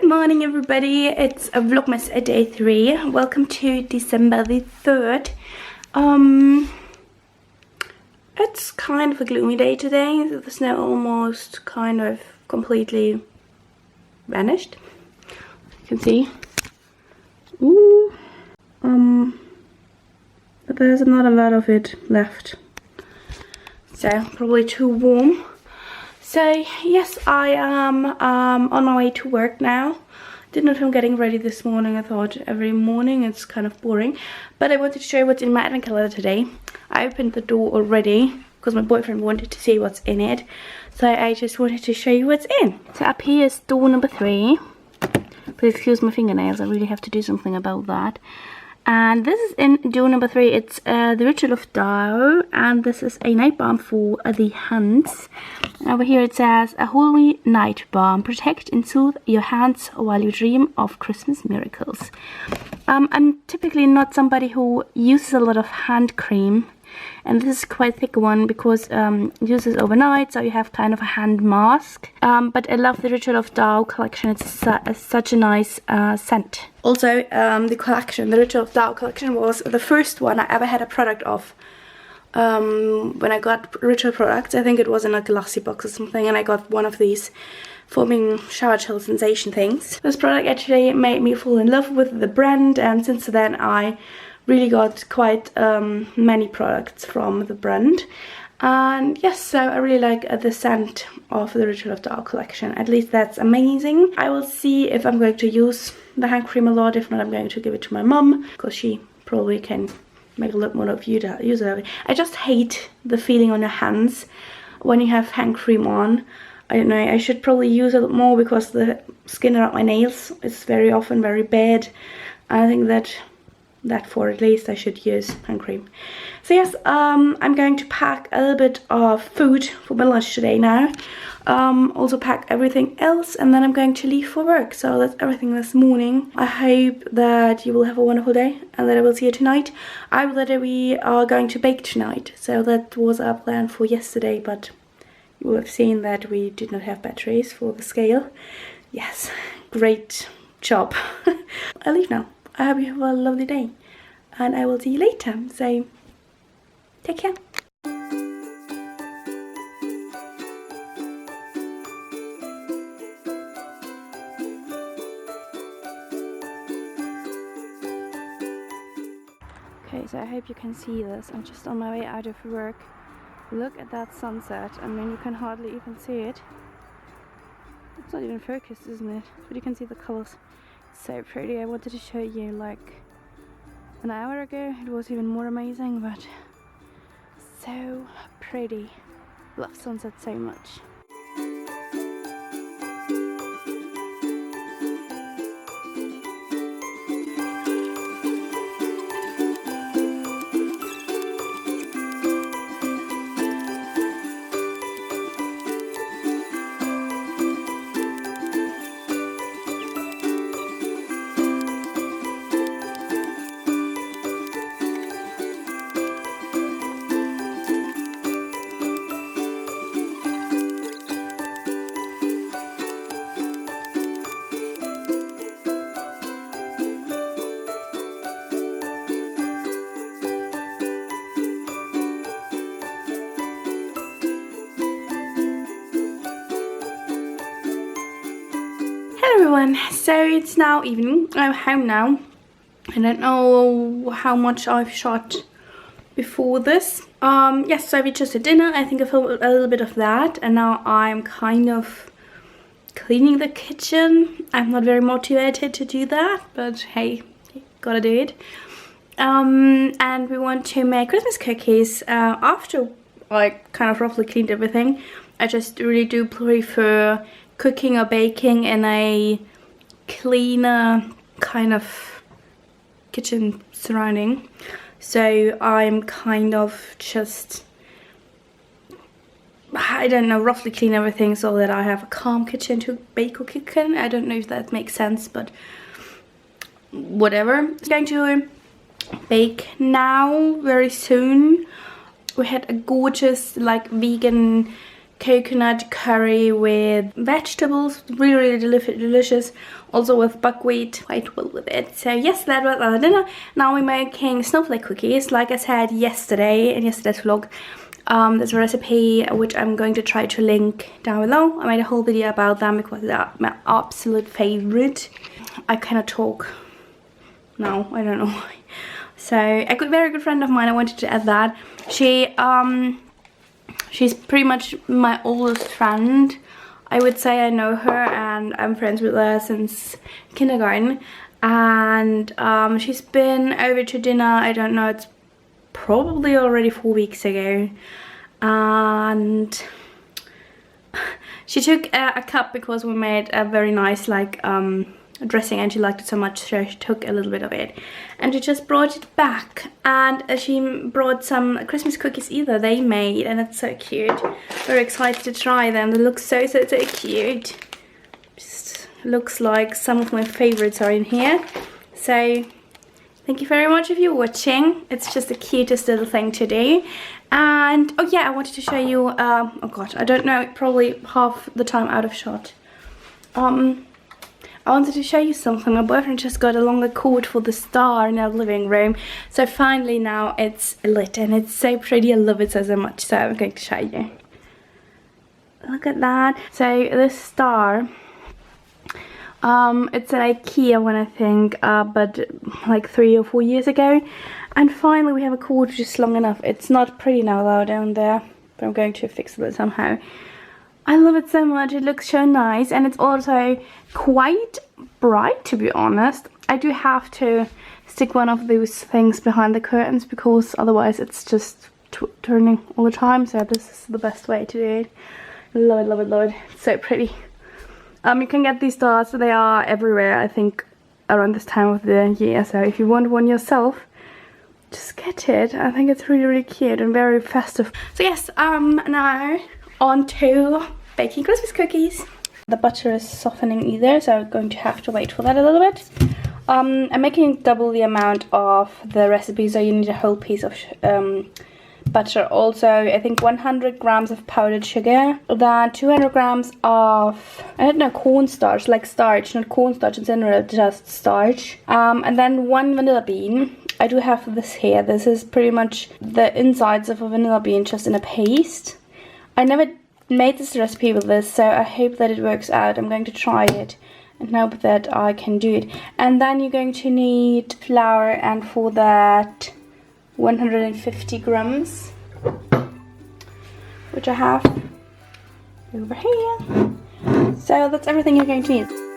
morning everybody, it's a Vlogmas day 3. Welcome to December the 3rd. It's kind of a gloomy day today. The snow almost kind of completely vanished. You can see. Ooh. But there's not a lot of it left. So probably too warm. So yes, I am on my way to work now. Didn't know if I'm getting ready this morning. I thought every morning it's kind of boring. But I wanted to show you what's in my advent calendar today. I opened the door already because my boyfriend wanted to see what's in it. So I just wanted to show you what's in. So up here is door number 3. Please excuse my fingernails, I really have to do something about that. And this is in door number 3. It's the Ritual of Tao, and this is a night balm for the hands. Over here it says, a holy night balm. Protect and soothe your hands while you dream of Christmas miracles. I'm typically not somebody who uses a lot of hand cream. And this is quite a thick one because it uses overnight, so you have kind of a hand mask. But I love the Ritual of Tao collection. It's such a nice scent. Also, the Ritual of Tao collection was the first one I ever had a product of. When I got Ritual products, I think it was in a glassy box or something, and I got one of these foaming shower gel sensation things. This product actually made me fall in love with the brand, and since then I really got quite many products from the brand. And yes, so I really like the scent of the Ritual of Tao collection. At least that's amazing. I will see if I'm going to use the hand cream a lot. If not, I'm going to give it to my mum because she probably can make a lot more of use of it. I just hate the feeling on your hands when you have hand cream on. I don't know, I should probably use it more because the skin around my nails is very often very bad. I think that for at least I should use hand cream. So yes, I'm going to pack a little bit of food for my lunch today now. Also pack everything else, and then I'm going to leave for work. So that's everything this morning. I hope that you will have a wonderful day and that I will see you tonight. I will that we are going to bake tonight. So that was our plan for yesterday, but you will have seen that we did not have batteries for the scale. Yes, great job. I leave now. I hope you have a lovely day, and I will see you later. So, take care. Okay, so I hope you can see this. I'm just on my way out of work. Look at that sunset. I mean, you can hardly even see it. It's not even focused, isn't it? But you can see the colors. So pretty. I wanted to show you like an hour ago. It was even more amazing, but so pretty. Love sunset so much. Everyone, so it's now evening. I'm home now. I don't know how much I've shot before this. Yes, so we just had dinner. I think I filmed a little bit of that, and now I'm kind of cleaning the kitchen. I'm not very motivated to do that, but hey, gotta do it. And we want to make Christmas cookies. After I kind of roughly cleaned everything, I just really do prefer cooking or baking in a cleaner kind of kitchen surrounding. So I'm kind of just, I don't know, roughly clean everything so that I have a calm kitchen to bake or cook in. I don't know if that makes sense, but whatever. I'm going to bake now very soon. We had a gorgeous like vegan coconut curry with vegetables, really delicious, also with buckwheat, quite well with it. So yes, that was our dinner. Now we're making snowflake cookies, like I said yesterday in yesterday's vlog. There's a recipe which I'm going to try to link down below. I made a whole video about them because they're my absolute favorite. I cannot talk now, I don't know why. So a very good friend of mine, I wanted to add that. She's pretty much my oldest friend. I would say I know her and I'm friends with her since kindergarten. And she's been over to dinner, I don't know, it's probably already 4 weeks ago. And she took a cup because we made a very nice like dressing and she liked it so much, so she took a little bit of it and she just brought it back. And she brought some Christmas cookies either they made, and it's so cute. Very excited to try them. They look so cute. Just looks like some of my favorites are in here. So thank you very much if you're watching. It's just the cutest little thing to do. And oh yeah, I wanted to show you oh god, I don't know, probably half the time out of shot. I wanted to show you something. My boyfriend just got a longer cord for the star in our living room. So finally now it's lit and it's so pretty. I love it so much. So I'm going to show you. Look at that. So this star, it's an IKEA one I think, but like 3 or 4 years ago. And finally we have a cord just long enough. It's not pretty now though down there, but I'm going to fix it somehow. I love it so much. It looks so nice and it's also quite bright, to be honest. I do have to stick one of those things behind the curtains because otherwise it's just turning all the time. So this is the best way to do it. Love it, love it, love it. It's so pretty. You can get these stars. They are everywhere, I think, around this time of the year. So if you want one yourself, just get it. I think it's really cute and very festive. So yes, now on to baking Christmas cookies. The butter is softening either, so I'm going to have to wait for that a little bit. I'm making double the amount of the recipe, so you need a whole piece of butter. Also, I think 100 grams of powdered sugar, then 200 grams of, I don't know, cornstarch, like starch, not cornstarch in general, just starch. And then 1 vanilla bean. I do have this here. This is pretty much the insides of a vanilla bean, just in a paste. I never made this recipe with this, so I hope that it works out. I'm going to try it and hope that I can do it. And then you're going to need flour, and for that 150 grams, which I have over here. So that's everything you're going to need.